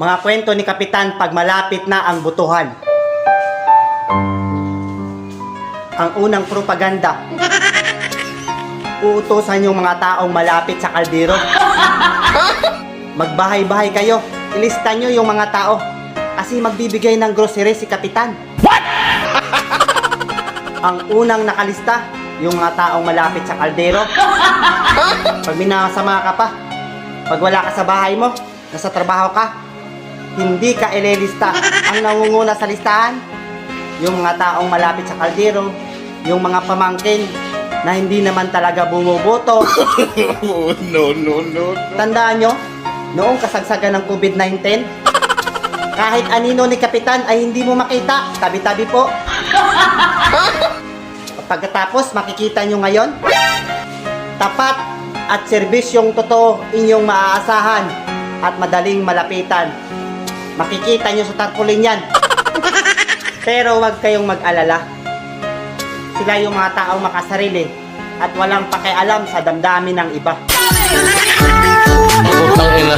Mga kwento ni Kapitan pag malapit na ang butuhan. Ang unang propaganda. Uutusan yung mga taong malapit sa kaldero. Magbahay-bahay kayo. Ilista nyo yung mga tao. Kasi magbibigay ng grocery si Kapitan. What? Ang unang nakalista, yung mga taong malapit sa kaldero. Pag minasama ka pa, pag wala ka sa bahay mo, nasa trabaho ka, hindi ka ililista. Ang nangunguna sa listahan, yung mga taong malapit sa kaldero, yung mga pamangkin na hindi naman talaga bumuboto. Oh, no. Tandaan nyo, noong kasagsagan ng COVID-19, kahit anino ni Kapitan ay hindi mo makita. Tabi-tabi po. Pagkatapos, makikita nyo ngayon, tapat at serbisyong totoo inyong maaasahan at madaling malapitan. Makikita nyo sa tarpaulin yan. Pero huwag kayong mag-alala. Sila yung mga taong makasarili at walang pakialam sa damdamin ng iba. Putang ina.